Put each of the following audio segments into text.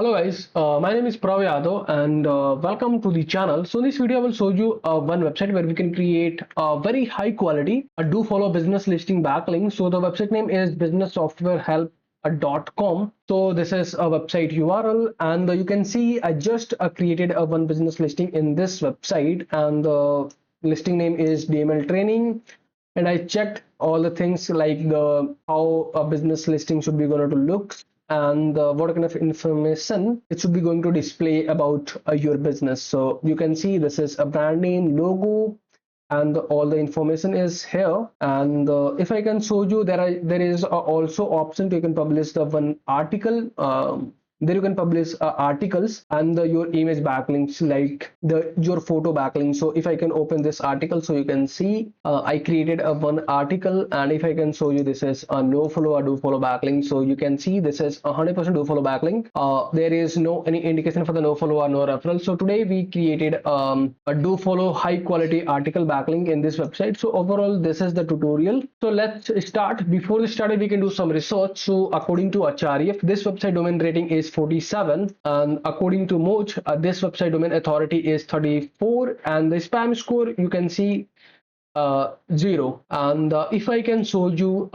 Hello guys, my name is Prav Yadav and welcome to the channel. So in this video I will show you one website where we can create a very high quality do follow business listing backlink. So the website name is businesssoftwarehelp.com. So this is a website URL and you can see I just created a one business listing in this website, and the listing name is DML training. And I checked all the things like the how a business listing should be going to look, and what kind of information it should be going to display about your business. So you can see this is a brand name, logo, and all the information is here. And if I can show you, there is also option to you can publish the one article. There you can publish articles and your image backlinks, like your photo backlink. So if I can open this article, so you can see I created a one article, and if I can show you, this is a no follow or do follow backlink. So you can see this is 100% do follow backlink. There is no any indication for the no follow or no referral. So today we created a do follow high quality article backlink in this website. So overall this is the tutorial. So let's start. Before we start, we can do some research. So according to Acharya, this website domain rating is 47, and according to Moj, this website domain authority is 34, and the spam score you can see 0. And if I can show you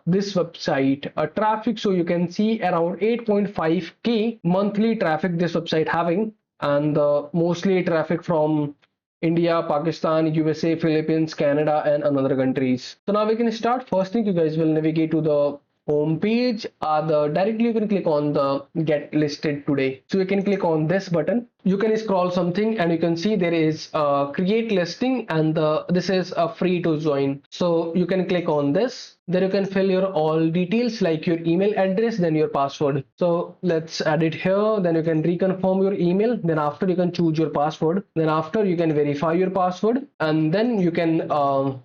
this website traffic, so you can see around 8.5k monthly traffic this website having, and mostly traffic from India, Pakistan, USA, Philippines, Canada, and another countries. So now we can start. First thing, you guys will navigate to the home page. Directly you can click on the get listed today. So you can click on this button. You can scroll something and you can see there is create listing, and this is free to join. So you can click on this. Then you can fill your all details like your email address, then your password. So let's add it here. Then you can reconfirm your email. Then after you can choose your password. Then after you can verify your password, and then you can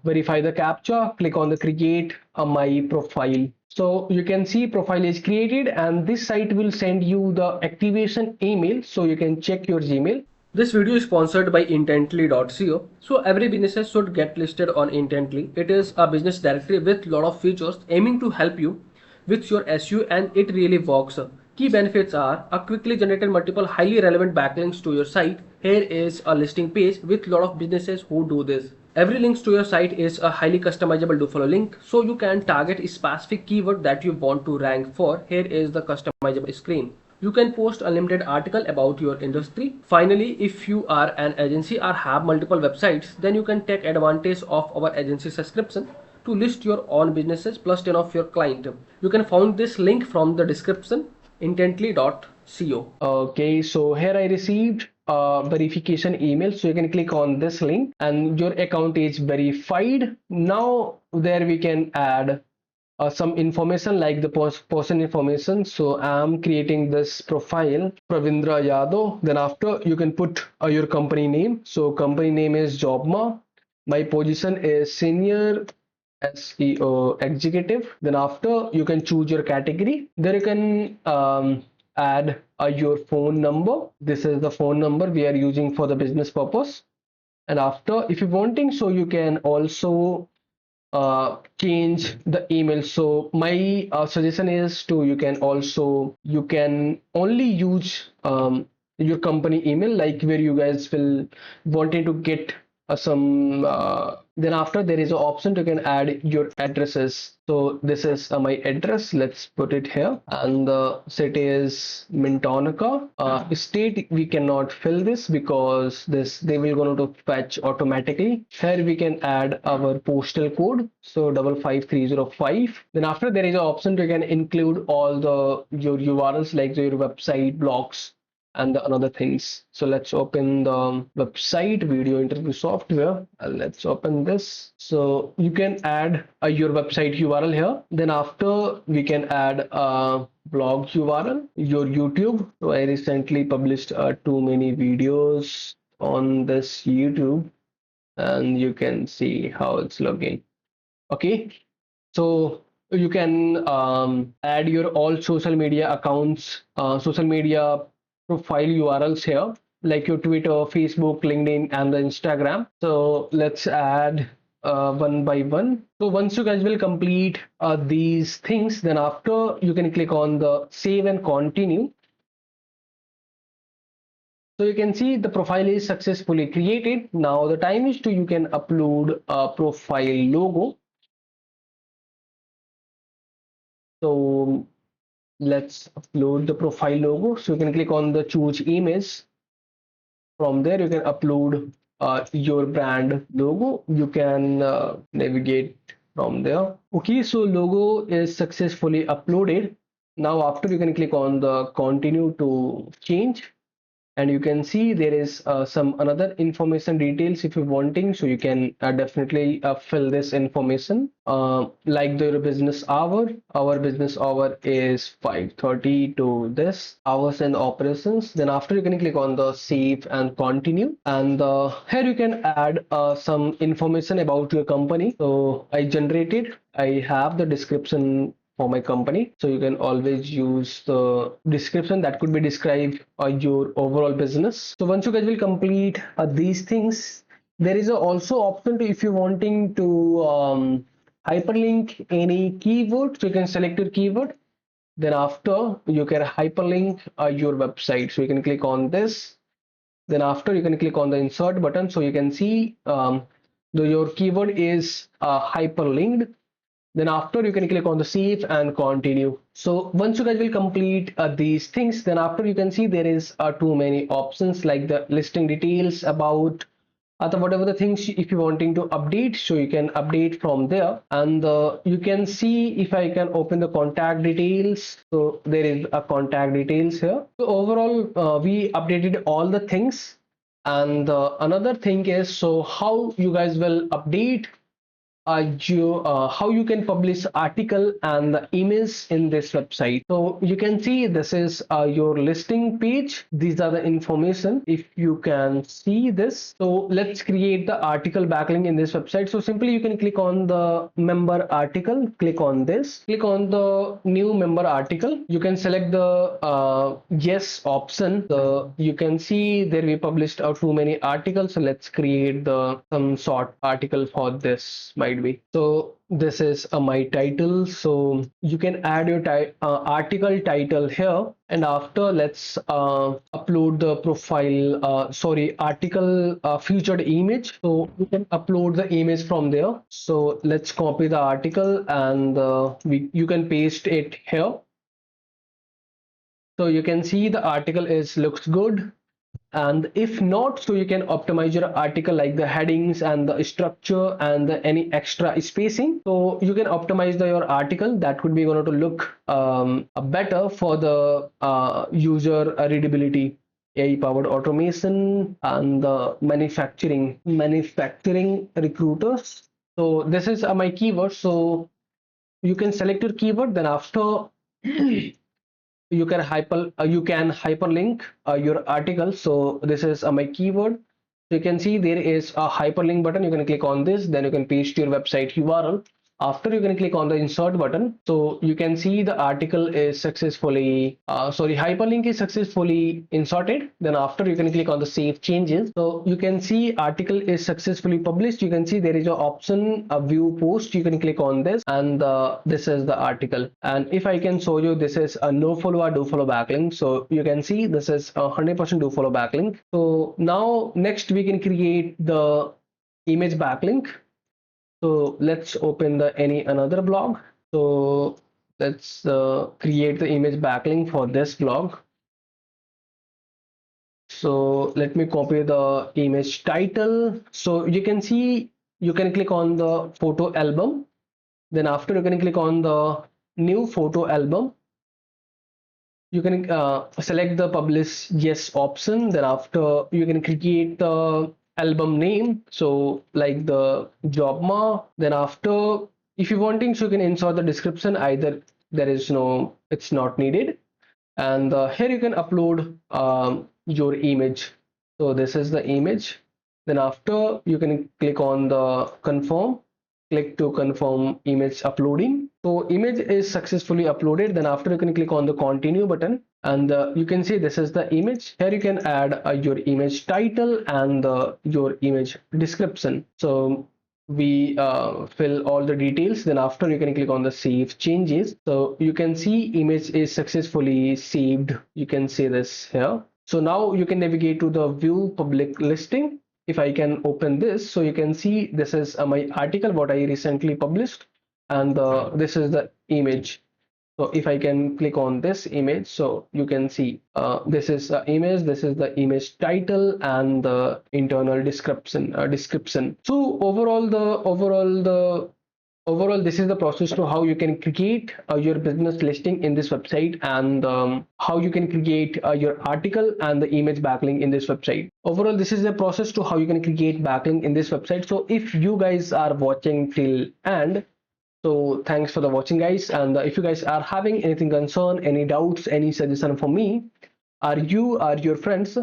verify the captcha. Click on the create my profile. So you can see profile is created, and this site will send you the activation email, so you can check your Gmail. This video is sponsored by intently.co. So every business should get listed on Intently. It is a business directory with lot of features aiming to help you with your SEO, and it really works. Key benefits are a quickly generated multiple highly relevant backlinks to your site. Here is a listing page with lot of businesses who do this. Every link to your site is a highly customizable do follow link, so you can target a specific keyword that you want to rank for. Here is the customizable screen. You can post a limited article about your industry. Finally, if you are an agency or have multiple websites, then you can take advantage of our agency subscription to list your own businesses plus 10 of your client. You can find this link from the description, intently.co. Okay, so here I received verification email, so you can click on this link and your account is verified. Now there we can add some information like the person information. So I'm creating this profile, Pravindra Yadav. Then after you can put your company name. So company name is Jobma. My position is senior SEO executive. Then after you can choose your category. There you can add your phone number. This is the phone number we are using for the business purpose. And after, if you wanting, so you can also change the email. So my suggestion is to you can only use your company email, like where you guys will wanting to get some then after there is an option to can add your addresses. So this is my address. Let's put it here, and the city is Mintonica. State we cannot fill this because this they will going to fetch automatically. Here we can add our postal code, so 55305. Then after there is an option to can include all the your URLs like your website, blogs, and the another things. So let's open the website video interview software, and let's open this. So you can add your website URL here. Then after we can add a blog URL, your YouTube. So I recently published too many videos on this YouTube, and you can see how it's looking. Okay, so you can add your all social media accounts, social media profile URLs here, like your Twitter, Facebook, LinkedIn, and the Instagram. So let's add one by one. So once you guys will complete these things, then after you can click on the save and continue. So you can see the profile is successfully created. Now the time is to you can upload a profile logo. So let's upload the profile logo. So you can click on the choose image. From there you can upload your brand logo. You can navigate from there. Okay, so logo is successfully uploaded. Now after you can click on the continue to change, and you can see there is some another information details if you're wanting, so you can definitely fill this information, like the business hour. Our business hour is 5:30 to this hours and operations. Then after you can click on the save and continue, and here you can add some information about your company. So I have the description for my company, so you can always use the description that could be described your overall business. So once you guys will complete these things, there is also option to, if you're wanting to hyperlink any keyword, so you can select your keyword. Then after you can hyperlink your website, so you can click on this. Then after you can click on the insert button, so you can see your keyword is hyperlinked. Then after you can click on the save and continue. So once you guys will complete these things, then after you can see there is too many options like the listing details, about whatever the things if you're wanting to update, so you can update from there. And you can see, if I can open the contact details, so there is a contact details here. So overall we updated all the things. And another thing is, so how you guys will update how you can publish article and the image in this website. So you can see this is your listing page. These are the information if you can see this. So let's create the article backlink in this website. So simply you can click on the member article, click on this, click on the new member article. You can select the yes option. So you can see there we published too many articles. So let's create the some short article for this, might be. So this is my title, so you can add your article title here. And after let's upload the profile article featured image, so you can upload the image from there. So let's copy the article, and you can paste it here. So you can see the article is looks good. And if not, so you can optimize your article, like the headings and the structure and any extra spacing. So you can optimize your article, that could be going to look better for the user readability. AI powered automation and the manufacturing recruiters. So this is my keyword. So you can select your keyword, then after you can hyperlink your article. So this is my keyword. So you can see there is a hyperlink button. You can click on this, then you can paste your website URL. After you can click on the insert button, so you can see the article is successfully hyperlink is successfully inserted. Then after you can click on the save changes, so you can see article is successfully published. You can see there is an option, a view post. You can click on this, and this is the article. And if I can show you, this is a no follow or do follow backlink. So you can see this is 100% do follow backlink. So now next we can create the image backlink. So let's open the another blog. So let's create the image backlink for this blog. So let me copy the image title. So you can see, you can click on the photo album. Then after you can click on the new photo album. You can select the publish yes option. Then after you can create the album name, so like the jobma. Then after, if you wanting, so you can insert the description, either there is no, it's not needed. And here you can upload your image. So this is the image. Then after you can click on the confirm, click to confirm image uploading. So image is successfully uploaded. Then after you can click on the continue button, and you can see this is the image. Here you can add your image title and your image description. So we fill all the details. Then after you can click on the save changes. So you can see image is successfully saved. You can see this here. So now you can navigate to the view public listing. If I can open this, so you can see this is my article what I recently published, and this is the image. So if I can click on this image, so you can see this is the image, this is the image title and the internal description. So overall this is the process to how you can create your business listing in this website, and how you can create your article and the image backlink in this website. Overall this is the process to how you can create backlink in this website. So if you guys are watching till end, so thanks for the watching guys, and if you guys are having anything concern, any doubts, any suggestion for me, or your friends,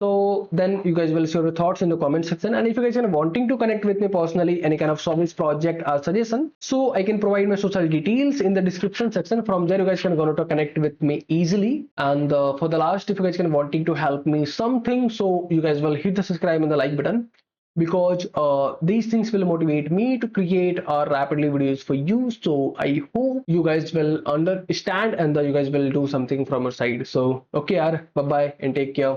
so then you guys will share your thoughts in the comment section. And if you guys are wanting to connect with me personally, any kind of service, project or suggestion, so I can provide my social details in the description section. From there you guys can go to connect with me easily. And for the last, if you guys can wanting to help me something, so you guys will hit the subscribe and the like button, because these things will motivate me to create rapidly videos for you. So I hope you guys will understand, and you guys will do something from your side. So okay, bye bye and take care.